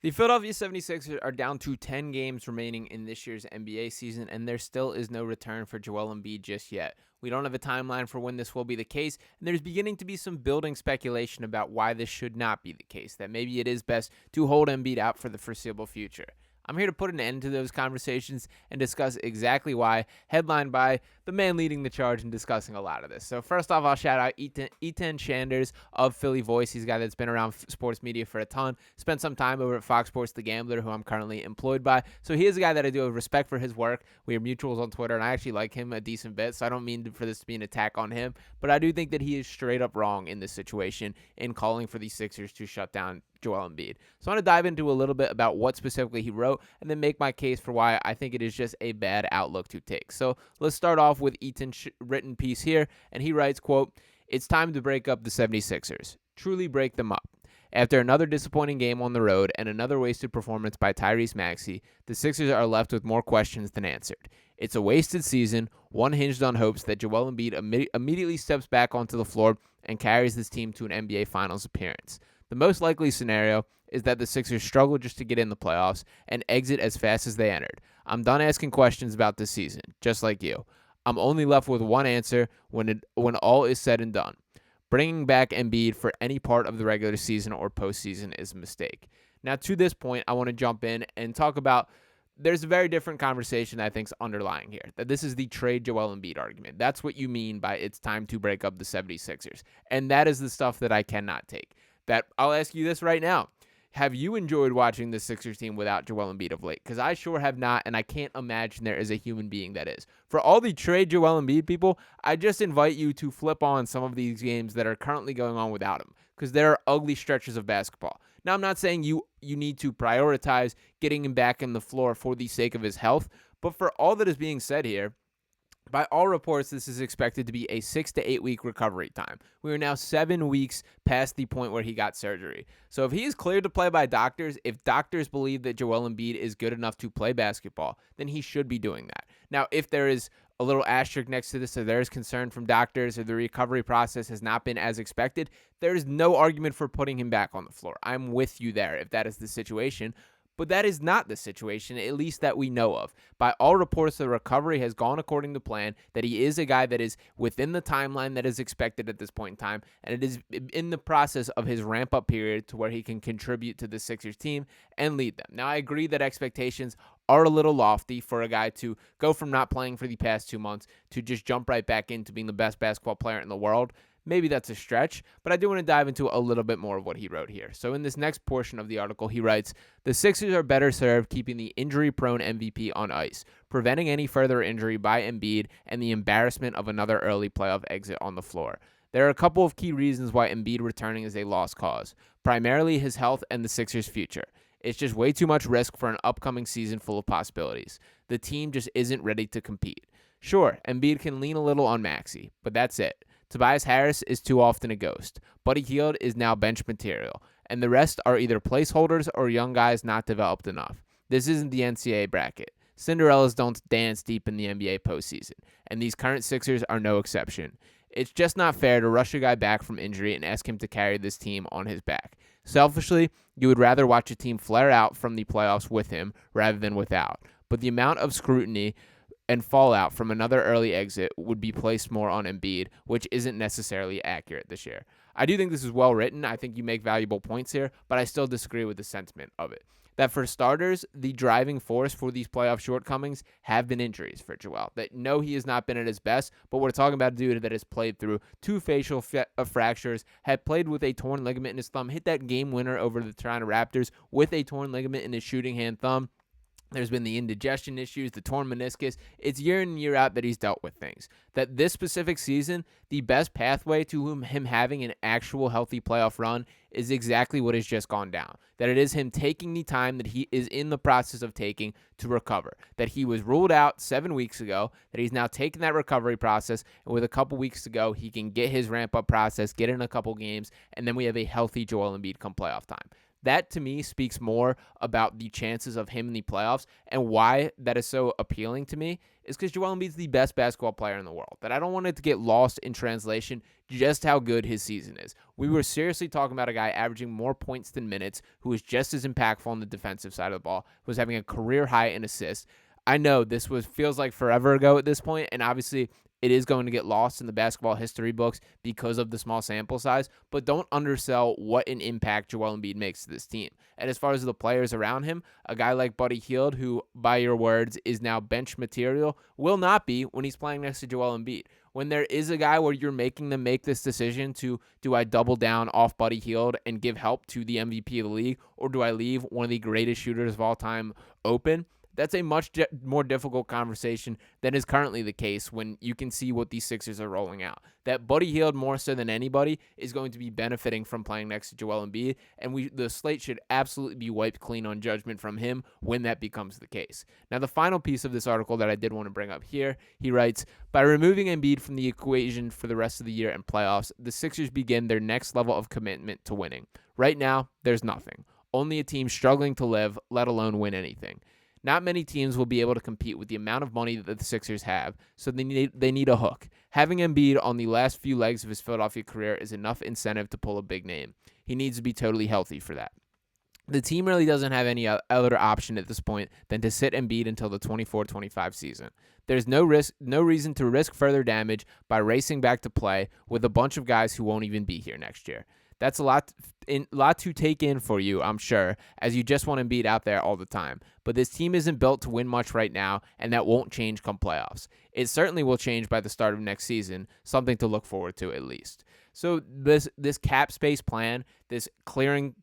The Philadelphia 76ers are down to 10 games remaining in this year's NBA season, and there still is no return for Joel Embiid just yet. We don't have a timeline for when this will be the case, and there's beginning to be some building speculation about why this should not be the case, that maybe it is best to hold Embiid out for the foreseeable future. I'm here to put an end to those conversations and discuss exactly why, headlined by the man leading the charge in discussing a lot of this. So first off, I'll shout out Etan Shanders of Philly Voice. He's a guy that's been around sports media for a ton, spent some time over at Fox Sports The Gambler, who I'm currently employed by. So he is a guy that I do have respect for his work. We are mutuals on Twitter, and I actually like him a decent bit, so I don't mean for this to be an attack on him, but I do think that he is straight up wrong in this situation in calling for the Sixers to shut down Joel Embiid. So I want to dive into a little bit about what specifically he wrote and then make my case for why I think it is just a bad outlook to take. So let's start off with Etan's written piece here, and he writes, quote, "It's time to break up the 76ers. Truly break them up. After another disappointing game on the road and another wasted performance by Tyrese Maxey, the Sixers are left with more questions than answered. It's a wasted season, one hinged on hopes that Joel Embiid immediately steps back onto the floor and carries this team to an NBA Finals appearance. The most likely scenario is that the Sixers struggle just to get in the playoffs and exit as fast as they entered. I'm done asking questions about this season, just like you. I'm only left with one answer when all is said and done. Bringing back Embiid for any part of the regular season or postseason is a mistake." Now, to this point, I want to jump in and talk about there's a very different conversation I think is underlying here, that this is the trade Joel Embiid argument. That's what you mean by it's time to break up the 76ers. And that is the stuff that I cannot take. That I'll ask you this right now. Have you enjoyed watching the Sixers team without Joel Embiid of late? Because I sure have not, and I can't imagine there is a human being that is. For all the trade Joel Embiid people, I just invite you to flip on some of these games that are currently going on without him, because there are ugly stretches of basketball. Now, I'm not saying you need to prioritize getting him back in the floor for the sake of his health, but for all that is being said here, by all reports, this is expected to be a 6 to 8 week recovery time. We are now 7 weeks past the point where he got surgery. So if he is cleared to play by doctors, if doctors believe that Joel Embiid is good enough to play basketball, then he should be doing that. Now, if there is a little asterisk next to this, or there is concern from doctors, or the recovery process has not been as expected, there is no argument for putting him back on the floor. I'm with you there if that is the situation. But that is not the situation, at least that we know of. By all reports, the recovery has gone according to plan, that he is a guy that is within the timeline that is expected at this point in time, and it is in the process of his ramp-up period to where he can contribute to the Sixers team and lead them. Now, I agree that expectations are a little lofty for a guy to go from not playing for the past 2 months to just jump right back into being the best basketball player in the world. Maybe that's a stretch, but I do want to dive into a little bit more of what he wrote here. So in this next portion of the article, he writes, "The Sixers are better served keeping the injury-prone MVP on ice, preventing any further injury by Embiid and the embarrassment of another early playoff exit on the floor. There are a couple of key reasons why Embiid returning is a lost cause, primarily his health and the Sixers' future. It's just way too much risk for an upcoming season full of possibilities. The team just isn't ready to compete. Sure, Embiid can lean a little on Maxey, but that's it. Tobias Harris is too often a ghost. Buddy Hield is now bench material, and the rest are either placeholders or young guys not developed enough. This isn't the NCAA bracket. Cinderellas don't dance deep in the NBA postseason, and these current Sixers are no exception. It's just not fair to rush a guy back from injury and ask him to carry this team on his back. Selfishly, you would rather watch a team flare out from the playoffs with him rather than without, but the amount of scrutiny and fallout from another early exit would be placed more on Embiid, which isn't necessarily accurate this year." I do think this is well written. I think you make valuable points here, but I still disagree with the sentiment of it. That for starters, the driving force for these playoff shortcomings have been injuries for Joel. That no, he has not been at his best, but we're talking about a dude that has played through 2 facial fractures, had played with a torn ligament in his thumb, hit that game winner over the Toronto Raptors with a torn ligament in his shooting hand thumb. There's been the indigestion issues, the torn meniscus. It's year in and year out that he's dealt with things. That this specific season, the best pathway to him having an actual healthy playoff run is exactly what has just gone down. That it is him taking the time that he is in the process of taking to recover. That he was ruled out 7 weeks ago, that he's now taken that recovery process, and with a couple weeks to go, he can get his ramp-up process, get in a couple games, and then we have a healthy Joel Embiid come playoff time. That to me speaks more about the chances of him in the playoffs, and why that is so appealing to me is because Joel Embiid's the best basketball player in the world. That I don't want it to get lost in translation just how good his season is. We were seriously talking about a guy averaging more points than minutes, who was just as impactful on the defensive side of the ball, was having a career high in assists. I know this feels like forever ago at this point, and obviously it is going to get lost in the basketball history books because of the small sample size, but don't undersell what an impact Joel Embiid makes to this team. And as far as the players around him, a guy like Buddy Hield, who, by your words, is now bench material, will not be when he's playing next to Joel Embiid. When there is a guy where you're making them make this decision to, do I double down off Buddy Hield and give help to the MVP of the league, or do I leave one of the greatest shooters of all time open? That's a much more difficult conversation than is currently the case when you can see what these Sixers are rolling out. That Buddy Hield, more so than anybody, is going to be benefiting from playing next to Joel Embiid, and the slate should absolutely be wiped clean on judgment from him when that becomes the case. Now, the final piece of this article that I did want to bring up here, he writes, by removing Embiid from the equation for the rest of the year and playoffs, the Sixers begin their next level of commitment to winning. Right now, there's nothing. Only a team struggling to live, let alone win anything. Not many teams will be able to compete with the amount of money that the Sixers have, so they need a hook. Having Embiid on the last few legs of his Philadelphia career is enough incentive to pull a big name. He needs to be totally healthy for that. The team really doesn't have any other option at this point than to sit Embiid until the 24-25 season. There's no reason to risk further damage by racing back to play with a bunch of guys who won't even be here next year. That's a lot to take in for you, I'm sure, as you just want Embiid out there all the time. But this team isn't built to win much right now, and that won't change come playoffs. It certainly will change by the start of next season, something to look forward to at least. So this cap space plan, this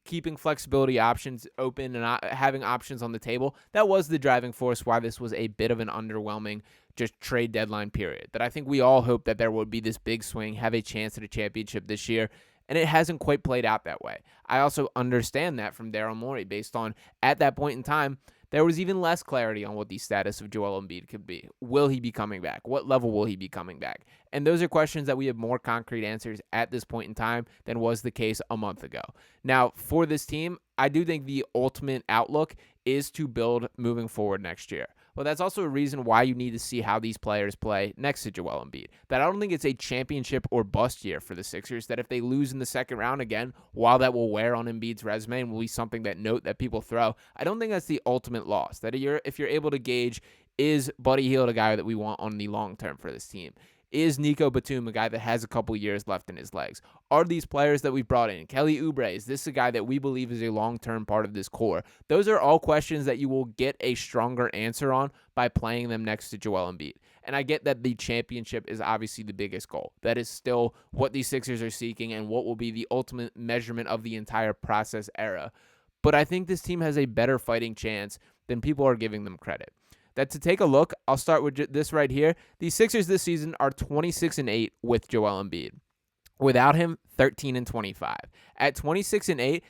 keeping flexibility options open and having options on the table, that was the driving force why this was a bit of an underwhelming just trade deadline period. That I think we all hoped that there would be this big swing, have a chance at a championship this year, and it hasn't quite played out that way. I also understand that from Daryl Morey based on, at that point in time, there was even less clarity on what the status of Joel Embiid could be. Will he be coming back? What level will he be coming back? And those are questions that we have more concrete answers at this point in time than was the case a month ago. Now, for this team, I do think the ultimate outlook is to build moving forward next year. But that's also a reason why you need to see how these players play next to Joel Embiid. That I don't think it's a championship or bust year for the Sixers, that if they lose in the second round again, while that will wear on Embiid's resume and will be something that people throw, I don't think that's the ultimate loss. That if you're able to gauge, is Buddy Hield a guy that we want on the long term for this team? Is Nico Batum a guy that has a couple years left in his legs? Are these players that we've brought in, Kelly Oubre, is this a guy that we believe is a long-term part of this core? Those are all questions that you will get a stronger answer on by playing them next to Joel Embiid. And I get that the championship is obviously the biggest goal. That is still what these Sixers are seeking and what will be the ultimate measurement of the entire process era. But I think this team has a better fighting chance than people are giving them credit. That to take a look, I'll start with this right here. The Sixers this season are 26-8 with Joel Embiid. Without him, 13-25. At 26-8,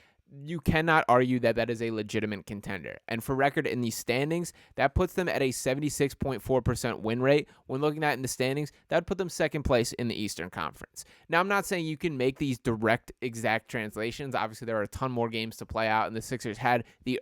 you cannot argue that that is a legitimate contender. And for record, in the standings, that puts them at a 76.4% win rate. When looking at in the standings, that would put them second place in the Eastern Conference. Now, I'm not saying you can make these direct, exact translations. Obviously, there are a ton more games to play out, and the Sixers had the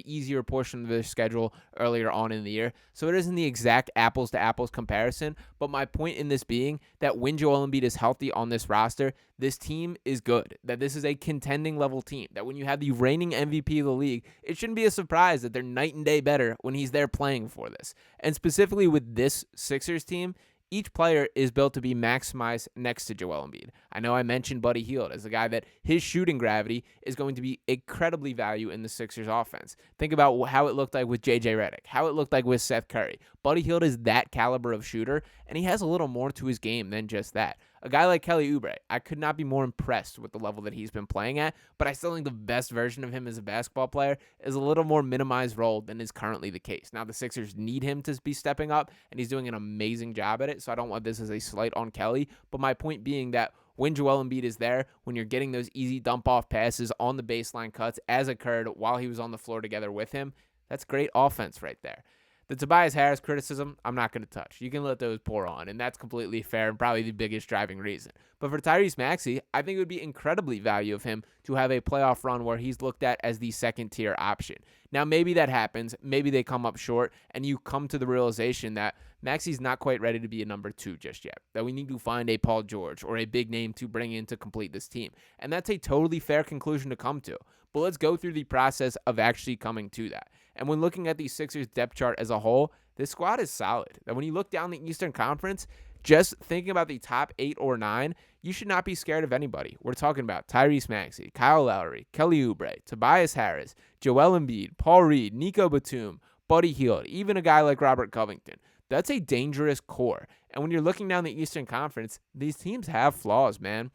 easier portion of their schedule earlier on in the year. So it isn't the exact apples-to-apples comparison. But my point in this being that when Joel Embiid is healthy on this roster, this team is good. That this is a contending level team. That when you have the reigning MVP of the league, it shouldn't be a surprise that they're night and day better when he's there playing for this. And specifically with this Sixers team, each player is built to be maximized next to Joel Embiid. I know I mentioned Buddy Hield as a guy that his shooting gravity is going to be incredibly valuable in the Sixers offense. Think about how it looked like with J.J. Redick, how it looked like with Seth Curry. Buddy Hield is that caliber of shooter, and he has a little more to his game than just that. A guy like Kelly Oubre, I could not be more impressed with the level that he's been playing at, but I still think the best version of him as a basketball player is a little more minimized role than is currently the case. Now, the Sixers need him to be stepping up, and he's doing an amazing job at it, so I don't want this as a slight on Kelly, but my point being that when Joel Embiid is there, when you're getting those easy dump-off passes on the baseline cuts, as occurred while he was on the floor together with him, that's great offense right there. The Tobias Harris criticism, I'm not going to touch. You can let those pour on, and that's completely fair and probably the biggest driving reason. But for Tyrese Maxey, I think it would be incredibly value of him to have a playoff run where he's looked at as the second-tier option. Now, maybe that happens. Maybe they come up short, and you come to the realization that Maxey's not quite ready to be a number 2 just yet, that we need to find a Paul George or a big name to bring in to complete this team. And that's a totally fair conclusion to come to. But let's go through the process of actually coming to that. And when looking at the Sixers depth chart as a whole, this squad is solid. And when you look down the Eastern Conference, just thinking about the top 8 or 9, you should not be scared of anybody. We're talking about Tyrese Maxey, Kyle Lowry, Kelly Oubre, Tobias Harris, Joel Embiid, Paul Reed, Nico Batum, Buddy Hield, even a guy like Robert Covington. That's a dangerous core. And when you're looking down the Eastern Conference, these teams have flaws, man.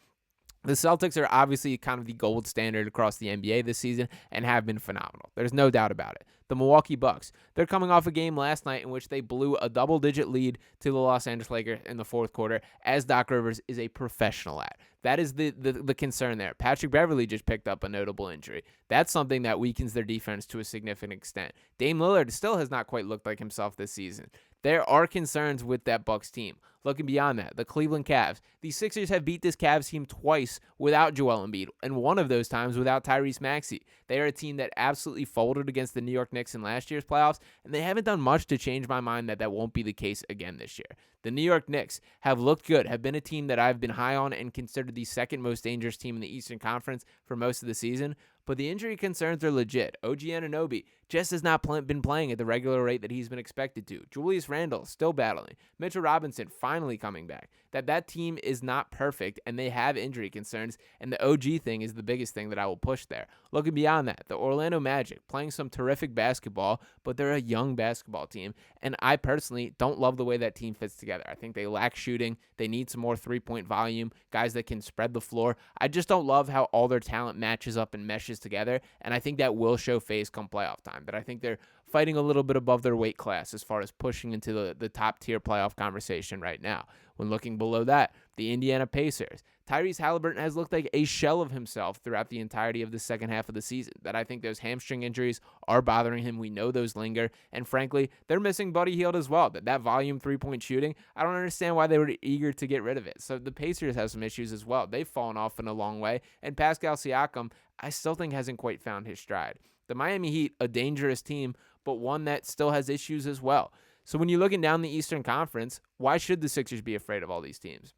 The Celtics are obviously kind of the gold standard across the NBA this season and have been phenomenal. There's no doubt about it. The Milwaukee Bucks, they're coming off a game last night in which they blew a double-digit lead to the Los Angeles Lakers in the fourth quarter, as Doc Rivers is a professional at. That is the concern there. Patrick Beverley just picked up a notable injury. That's something that weakens their defense to a significant extent. Dame Lillard still has not quite looked like himself this season. There are concerns with that Bucks team. Looking beyond that, the Cleveland Cavs. The Sixers have beat this Cavs team twice without Joel Embiid, and one of those times without Tyrese Maxey. They are a team that absolutely folded against the New York Knicks in last year's playoffs, and they haven't done much to change my mind that won't be the case again this year. The New York Knicks have looked good, have been a team that I've been high on and considered the second most dangerous team in the Eastern Conference for most of the season, but the injury concerns are legit. OG Anunoby just has not been playing at the regular rate that he's been expected to. Julius Randle still battling. Mitchell Robinson finally coming back. That team is not perfect, and they have injury concerns, and the OG thing is the biggest thing that I will push there. Looking beyond that, the Orlando Magic playing some terrific basketball, but they're a young basketball team, and I personally don't love the way that team fits together. I think they lack shooting. They need some more three-point volume, guys that can spread the floor. I just don't love how all their talent matches up and meshes together, and I think that will show face come playoff time. That I think they're fighting a little bit above their weight class as far as pushing into the top-tier playoff conversation right now. When looking below that, the Indiana Pacers. Tyrese Halliburton has looked like a shell of himself throughout the entirety of the second half of the season. That I think those hamstring injuries are bothering him. We know those linger. And frankly, they're missing Buddy Hield as well. That volume three-point shooting, I don't understand why they were eager to get rid of it. So the Pacers have some issues as well. They've fallen off in a long way. And Pascal Siakam, I still think hasn't quite found his stride. The Miami Heat, a dangerous team, but one that still has issues as well. So when you're looking down the Eastern Conference, why should the Sixers be afraid of all these teams?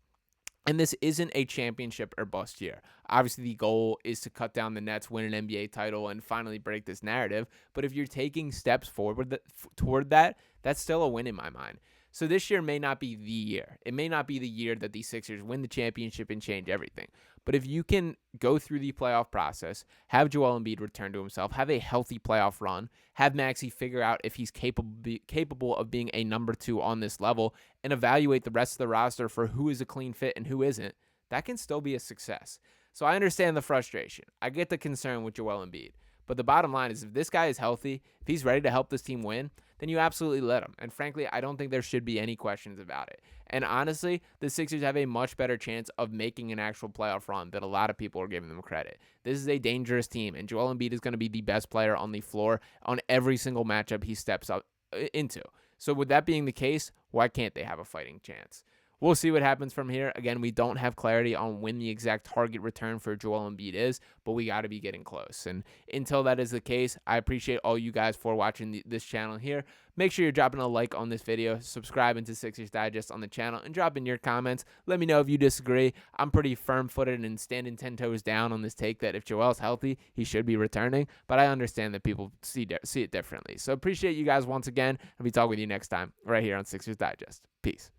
And this isn't a championship or bust year. Obviously, the goal is to cut down the Nets, win an NBA title, and finally break this narrative. But if you're taking steps forward toward that, that's still a win in my mind. So this year may not be the year. It may not be the year that the Sixers win the championship and change everything. But if you can go through the playoff process, have Joel Embiid return to himself, have a healthy playoff run, have Maxey figure out if he's capable of being a number 2 on this level, and evaluate the rest of the roster for who is a clean fit and who isn't, that can still be a success. So I understand the frustration. I get the concern with Joel Embiid. But the bottom line is if this guy is healthy, if he's ready to help this team win, then you absolutely let him. And frankly, I don't think there should be any questions about it. And honestly, the Sixers have a much better chance of making an actual playoff run than a lot of people are giving them credit. This is a dangerous team, and Joel Embiid is going to be the best player on the floor on every single matchup he steps up into. So with that being the case, why can't they have a fighting chance? We'll see what happens from here. Again, we don't have clarity on when the exact target return for Joel Embiid is, but we got to be getting close. And until that is the case, I appreciate all you guys for watching this channel here. Make sure you're dropping a like on this video, subscribing to Sixers Digest on the channel, and drop in your comments. Let me know if you disagree. I'm pretty firm-footed and standing 10 toes down on this take that if Joel's healthy, he should be returning. But I understand that people see it differently. So appreciate you guys once again. I'll be talking with you next time right here on Sixers Digest. Peace.